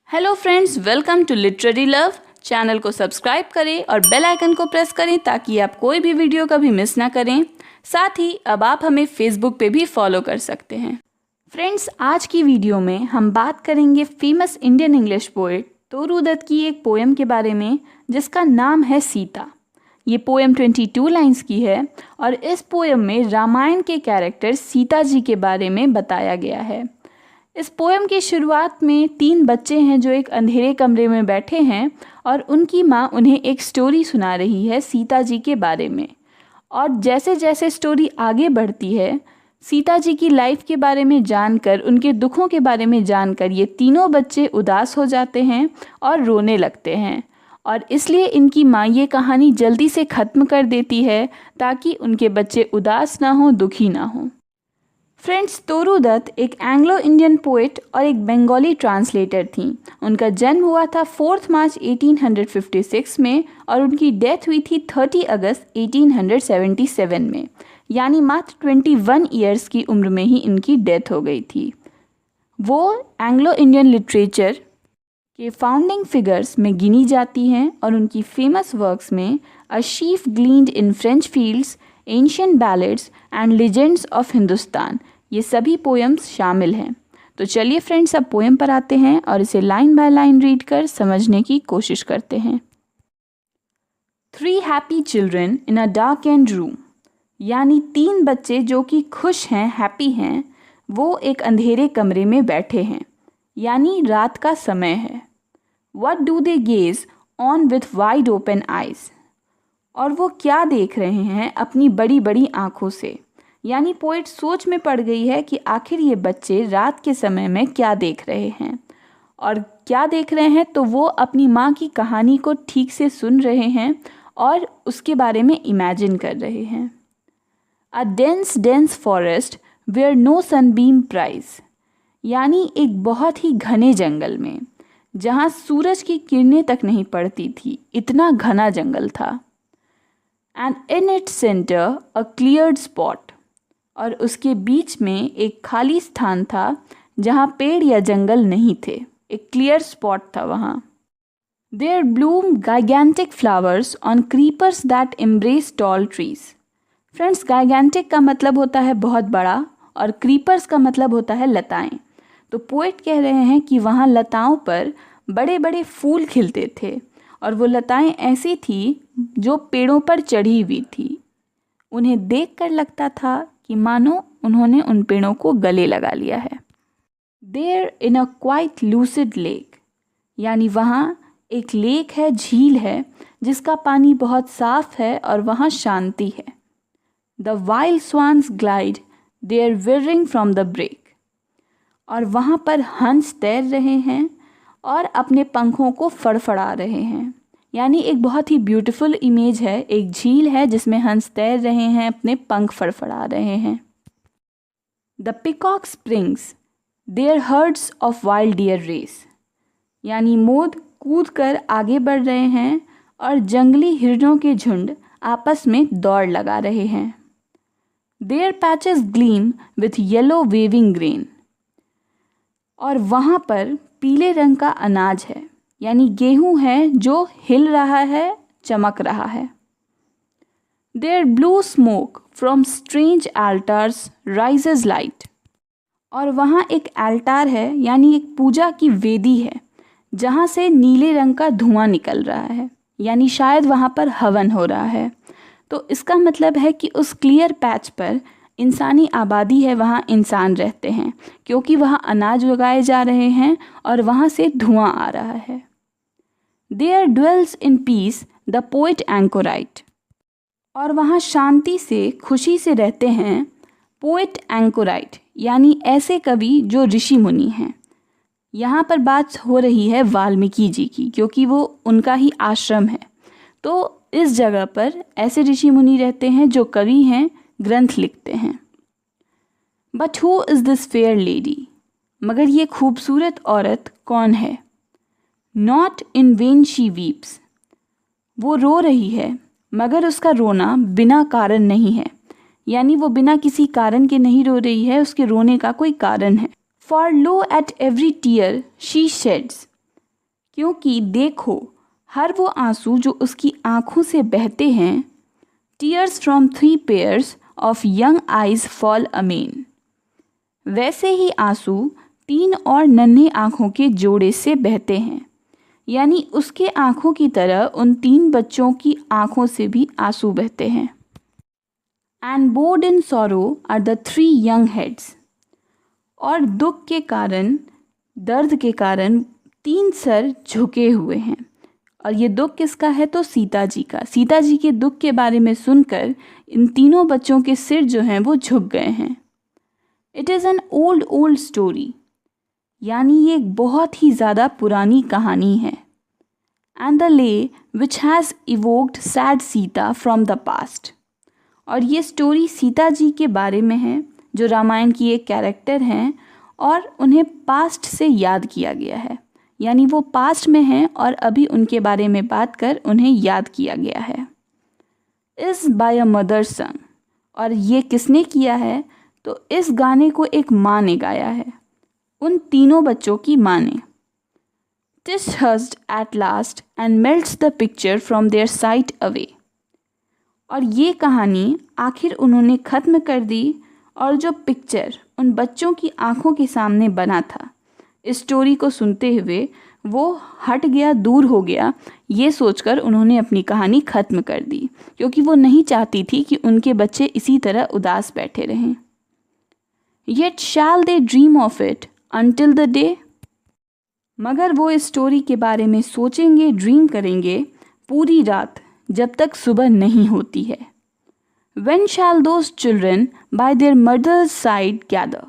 Hello friends, welcome to literary love. Channel को subscribe करें और बेल आइकन को प्रेस करें ताकि आप कोई भी वीडियो कभी मिस ना करें। साथ ही अब आप हमें फेसबुक पे भी फॉलो कर सकते हैं। फ्रेंड्स, आज की वीडियो में हम बात करेंगे famous Indian English poet Toru Dutt की एक पोएम के बारे में जिसका नाम है सीता। ये पोएम 22 लाइंस की है और इस पोएम में रामायण के कैरेक्टर सीता जी के बारे में बताया गया है। इस पोएम की शुरुआत में 3 बच्चे हैं जो एक अंधेरे कमरे में बैठे हैं और उनकी माँ उन्हें एक स्टोरी सुना रही है सीता जी के बारे में। और जैसे जैसे स्टोरी आगे बढ़ती है, सीता जी की लाइफ के बारे में जानकर, उनके दुखों के बारे में जानकर ये तीनों बच्चे उदास हो जाते हैं और रोने लगते हैं। और इसलिए इनकी माँ ये कहानी जल्दी से ख़त्म कर देती है ताकि उनके बच्चे उदास ना हों, दुखी ना हों। फ्रेंड्स, तोरू दत्त एक एंग्लो इंडियन पोएट और एक बंगाली ट्रांसलेटर थी। उनका जन्म हुआ था 4 मार्च 1856 में और उनकी डेथ हुई थी 30 अगस्त 1877 में, यानी मात्र 21 ईयर्स की उम्र में ही इनकी डेथ हो गई थी। वो एंग्लो इंडियन लिटरेचर के फाउंडिंग फिगर्स में गिनी जाती हैं और उनकी फेमस वर्क्स में a sheaf gleaned in French fields, ancient ballads and legends of Hindustan, ये सभी पोएम्स शामिल हैं। तो चलिए फ्रेंड्स, अब पोएम पर आते हैं और इसे लाइन बाय लाइन रीड कर समझने की कोशिश करते हैं। 3 happy children in a dark and room, यानी 3 बच्चे जो कि खुश हैं, हैप्पी हैं, वो एक अंधेरे कमरे में बैठे हैं, यानी रात का समय है। What do they gaze on with wide open eyes? और वो क्या देख रहे हैं अपनी बड़ी बड़ी आँखों से, यानी पोएट सोच में पड़ गई है कि आखिर ये बच्चे रात के समय में क्या देख रहे हैं। और क्या देख रहे हैं तो वो अपनी माँ की कहानी को ठीक से सुन रहे हैं और उसके बारे में इमेजिन कर रहे हैं। A dense forest where no sunbeam pries, यानी एक बहुत ही घने जंगल में जहाँ सूरज की किरणें तक नहीं पड़ती थी, इतना घना जंगल था। And in it centre a cleared spot, और उसके बीच में एक खाली स्थान था जहाँ पेड़ या जंगल नहीं थे, एक क्लियर स्पॉट था वहाँ। There bloom gigantic flowers on creepers that embrace tall trees. Friends, gigantic का मतलब होता है बहुत बड़ा और क्रीपर्स का मतलब होता है लताएं। तो पोएट कह रहे हैं कि वहाँ लताओं पर बड़े बड़े फूल खिलते थे और वो लताएं ऐसी थी जो पेड़ों पर चढ़ी हुई थी। उन्हें देखकर लगता था कि मानो उन्होंने उन पेड़ों को गले लगा लिया है। There in a quiet lucid lake, यानी वहाँ एक लेक है, झील है जिसका पानी बहुत साफ है और वहाँ शांति है। The wild swans glide there veering from the brake, और वहाँ पर हंस तैर रहे हैं और अपने पंखों को फड़फड़ा रहे हैं, यानी एक बहुत ही ब्यूटीफुल इमेज है। एक झील है जिसमें हंस तैर रहे हैं, अपने पंख फड़फड़ा रहे हैं। The peacock springs there herds of wild deer race, यानी मोद कूद कर आगे बढ़ रहे हैं और जंगली हिरणों के झुंड आपस में दौड़ लगा रहे हैं। There patches gleam with yellow waving grain, और वहाँ पर पीले रंग का अनाज है, यानी गेहूँ है जो हिल रहा है, चमक रहा है। There blue smoke from strange altars rises light, और वहाँ एक एल्टार है, यानी एक पूजा की वेदी है जहाँ से नीले रंग का धुआं निकल रहा है, यानी शायद वहाँ पर हवन हो रहा है। तो इसका मतलब है कि उस क्लियर पैच पर इंसानी आबादी है, वहाँ इंसान रहते हैं क्योंकि वहाँ अनाज उगाए जा रहे हैं और वहाँ से धुआं आ रहा है। There dwells in peace the poet anchorite, और वहाँ शांति से, खुशी से रहते हैं पोएट एंकोराइट, यानी ऐसे कवि जो ऋषि मुनि हैं। यहाँ पर बात हो रही है वाल्मीकि जी की, क्योंकि वो उनका ही आश्रम है। तो इस जगह पर ऐसे ऋषि मुनि रहते हैं जो कवि हैं, ग्रंथ लिखते हैं। But who is this fair lady, मगर ये खूबसूरत औरत कौन है। Not in when she weeps, वो रो रही है मगर उसका रोना बिना कारण नहीं है, यानी वो बिना किसी कारण के नहीं रो रही है, उसके रोने का कोई कारण है। For lo at every tear she sheds, क्योंकि देखो हर वो आंसू जो उसकी आंखों से बहते हैं, tears from 3 pairs of young eyes fall amen, वैसे ही आंसू 3 और नन्हे आंखों के जोड़े से बहते हैं। यानी उसके आंखों की तरह उन 3 बच्चों की आंखों से भी आंसू बहते हैं। And bowed in sorrow are the 3 young heads, और दुख के कारण, दर्द के कारण 3 सर झुके हुए हैं। और ये दुख किसका है? तो सीता जी का। सीता जी के दुख के बारे में सुनकर इन तीनों बच्चों के सिर जो हैं वो झुक गए हैं। It is an old story, यानी ये एक बहुत ही ज़्यादा पुरानी कहानी है। एंड द ले which has evoked sad Sita from the past, और ये स्टोरी सीता जी के बारे में है जो रामायण की एक कैरेक्टर हैं और उन्हें पास्ट से याद किया गया है। यानी वो पास्ट में हैं और अभी उनके बारे में बात कर उन्हें याद किया गया है। इज़ बाय अ मदर संग, और ये किसने किया है? तो इस गाने को एक माँ ने गाया है, उन तीनों बच्चों की माँ ने। TISS हस्ड at last and melts the picture from there site away, और ये कहानी आखिर उन्होंने ख़त्म कर दी, और जो पिक्चर उन बच्चों की आंखों के सामने बना था इस स्टोरी को सुनते हुए, वो हट गया, दूर हो गया। ये सोचकर उन्होंने अपनी कहानी ख़त्म कर दी, क्योंकि वो नहीं चाहती थी कि उनके बच्चे इसी तरह उदास बैठे रहें। Yet shall they dream of it until the day, मगर वो इस स्टोरी के बारे में सोचेंगे, ड्रीम करेंगे पूरी रात, जब तक सुबह नहीं होती है। When shall those children by their mother's side gather,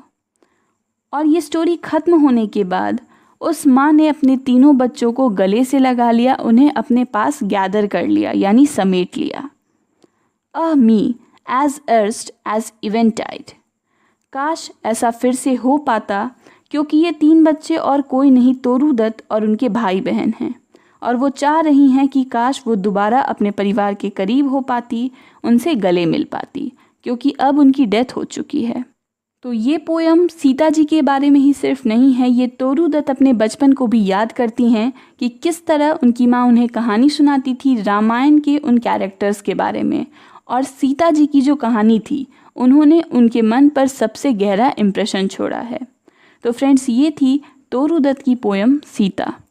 और ये स्टोरी ख़त्म होने के बाद उस माँ ने अपने तीनों बच्चों को गले से लगा लिया, उन्हें अपने पास गैदर कर लिया, यानी समेट लिया। मी एज अर्स्ट एज इवेंटाइड, काश ऐसा फिर से हो पाता, क्योंकि ये 3 बच्चे और कोई नहीं, तोरूदत्त और उनके भाई बहन हैं, और वो चाह रही हैं कि काश वो दोबारा अपने परिवार के करीब हो पाती, उनसे गले मिल पाती, क्योंकि अब उनकी डेथ हो चुकी है। तो ये पोयम सीता जी के बारे में ही सिर्फ नहीं है, ये तोरूदत्त अपने बचपन को भी याद करती हैं कि किस तरह उनकी माँ उन्हें कहानी सुनाती थी रामायण के उन कैरेक्टर्स के बारे में, और सीता जी की जो कहानी थी उन्होंने उनके मन पर सबसे गहरा इम्प्रेशन छोड़ा है। तो फ्रेंड्स, ये थी तोरूदत्त की पोयम सीता।